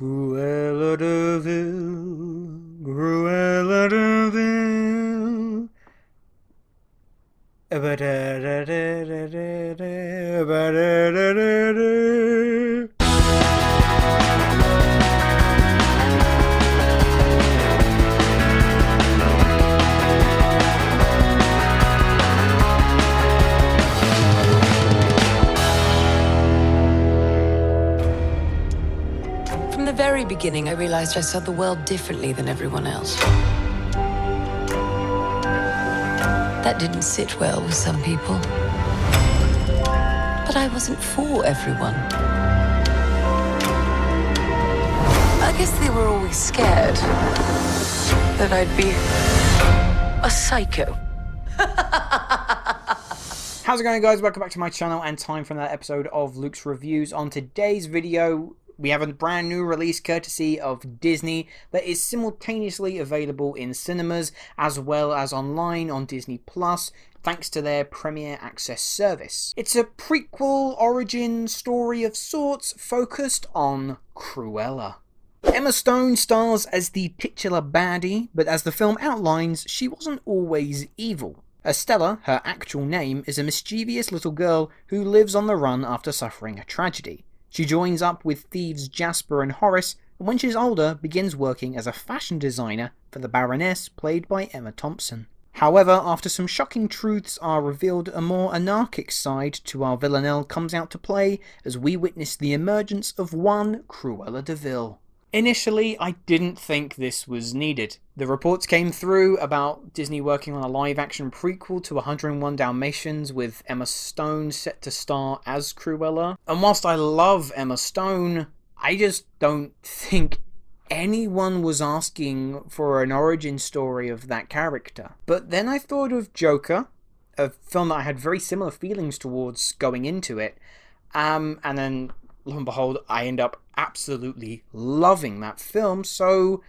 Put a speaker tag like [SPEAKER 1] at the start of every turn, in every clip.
[SPEAKER 1] Cruella de Vil, Cruella de Vil.
[SPEAKER 2] From the very beginning, I realized I saw the world differently than everyone else. That didn't sit well with some people. But I wasn't for everyone. I guess they were always scared that I'd be a psycho.
[SPEAKER 1] How's it going, guys? Welcome back to my channel and time for another episode of Luke's Reviews. On today's video, we have a brand new release courtesy of Disney that is simultaneously available in cinemas as well as online on Disney Plus, thanks to their Premier Access service. It's a prequel origin story of sorts focused on Cruella. Emma Stone stars as the titular baddie, but as the film outlines, she wasn't always evil. Estella, her actual name, is a mischievous little girl who lives on the run after suffering a tragedy. She joins up with thieves Jasper and Horace, and when she's older, begins working as a fashion designer for the Baroness, played by Emma Thompson. However, after some shocking truths are revealed, a more anarchic side to our villanelle comes out to play as we witness the emergence of one Cruella de Vil. Initially, I didn't think this was needed. The reports came through about Disney working on a live-action prequel to 101 Dalmatians with Emma Stone set to star as Cruella. And whilst I love Emma Stone, I just don't think anyone was asking for an origin story of that character. But then I thought of Joker, a film that I had very similar feelings towards going into it, and then lo and behold, I end up absolutely loving that film, so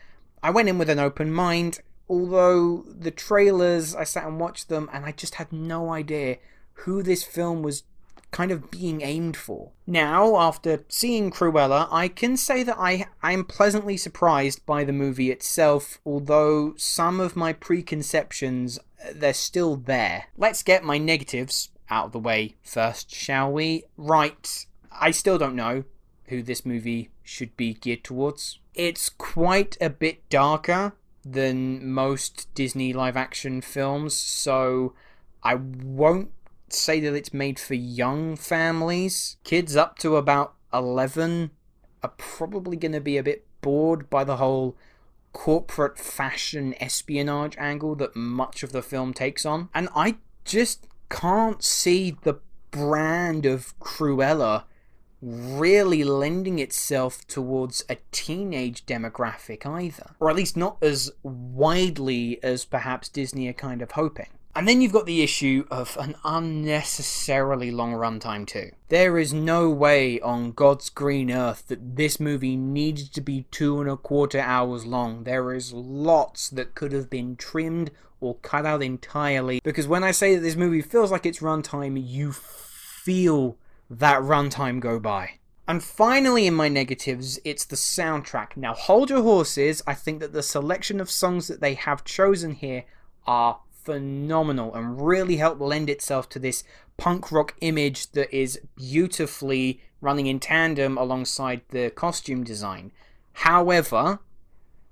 [SPEAKER 1] I went in with an open mind, although the trailers, I sat and watched them, and I just had no idea who this film was kind of being aimed for. Now, after seeing Cruella, I can say that I am pleasantly surprised by the movie itself, although some of my preconceptions, they're still there. Let's get my negatives out of the way first, shall we? Right. I still don't know who this movie should be geared towards. It's quite a bit darker than most Disney live-action films, so I won't say that it's made for young families. Kids up to about 11 are probably going to be a bit bored by the whole corporate fashion espionage angle that much of the film takes on. And I just can't see the brand of Cruella really lending itself towards a teenage demographic either. Or at least not as widely as perhaps Disney are kind of hoping. And then you've got the issue of an unnecessarily long runtime too. There is no way on God's green earth that this movie needed to be 2.25 hours long. There is lots that could have been trimmed or cut out entirely, because when I say that this movie feels like it's runtime, you feel that runtime go by. And finally, in my negatives, it's the soundtrack. Now, hold your horses. I think that the selection of songs that they have chosen here are phenomenal and really help lend itself to this punk rock image that is beautifully running in tandem alongside the costume design. However,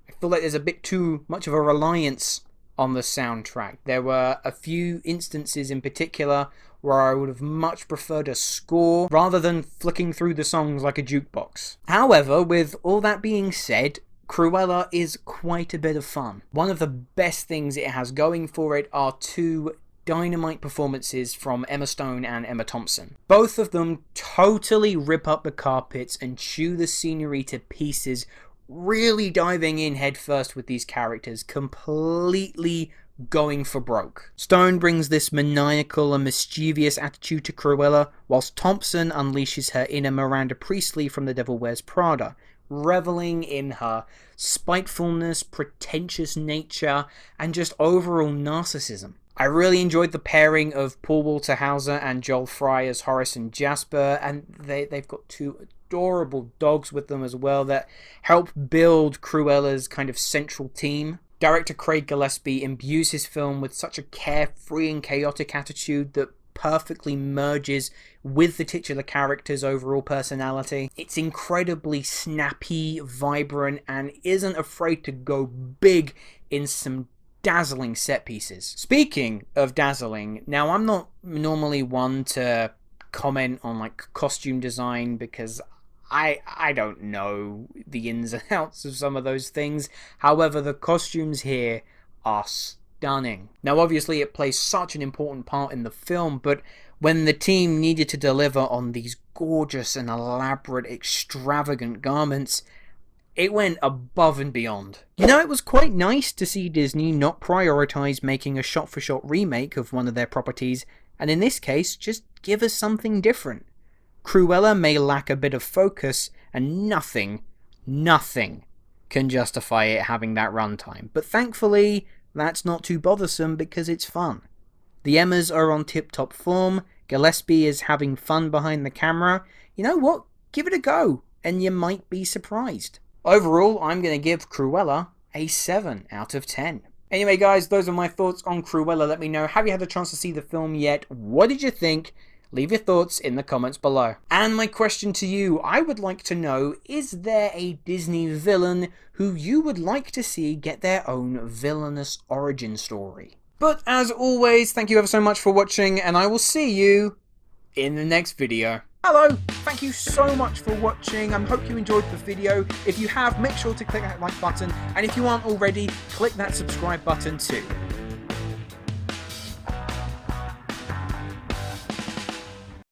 [SPEAKER 1] I feel like there's a bit too much of a reliance on the soundtrack. There were a few instances in particular where I would have much preferred a score rather than flicking through the songs like a jukebox. However, with all that being said, Cruella is quite a bit of fun. One of the best things it has going for it are two dynamite performances from Emma Stone and Emma Thompson. Both of them totally rip up the carpets and chew the scenery to pieces, really diving in headfirst with these characters, completely going for broke. Stone brings this maniacal and mischievous attitude to Cruella, whilst Thompson unleashes her inner Miranda Priestley from The Devil Wears Prada, reveling in her spitefulness, pretentious nature, and just overall narcissism. I really enjoyed the pairing of Paul Walter Hauser and Joel Fry as Horace and Jasper, and they've got two adorable dogs with them as well that help build Cruella's kind of central team. Director Craig Gillespie imbues his film with such a carefree and chaotic attitude that perfectly merges with the titular character's overall personality. It's incredibly snappy, vibrant, and isn't afraid to go big in some dazzling set pieces. Speaking of dazzling, now I'm not normally one to comment on like costume design because I don't know the ins and outs of some of those things. However, the costumes here are stunning. Now obviously it plays such an important part in the film, but when the team needed to deliver on these gorgeous and elaborate, extravagant garments, it went above and beyond. You know, it was quite nice to see Disney not prioritize making a shot-for-shot remake of one of their properties, and in this case, just give us something different. Cruella may lack a bit of focus, and nothing can justify it having that runtime. But thankfully, that's not too bothersome because it's fun. The Emmas are on tip-top form, Gillespie is having fun behind the camera. You know what? Give it a go, and you might be surprised. Overall, I'm going to give Cruella a 7 out of 10. Anyway guys, those are my thoughts on Cruella. Let me know, have you had the chance to see the film yet? What did you think? Leave your thoughts in the comments below. And my question to you, I would like to know, is there a Disney villain who you would like to see get their own villainous origin story? But as always, thank you ever so much for watching, and I will see you in the next video. Hello, thank you so much for watching. I hope you enjoyed the video. If you have, make sure to click that like button, and if you aren't already, click that subscribe button too.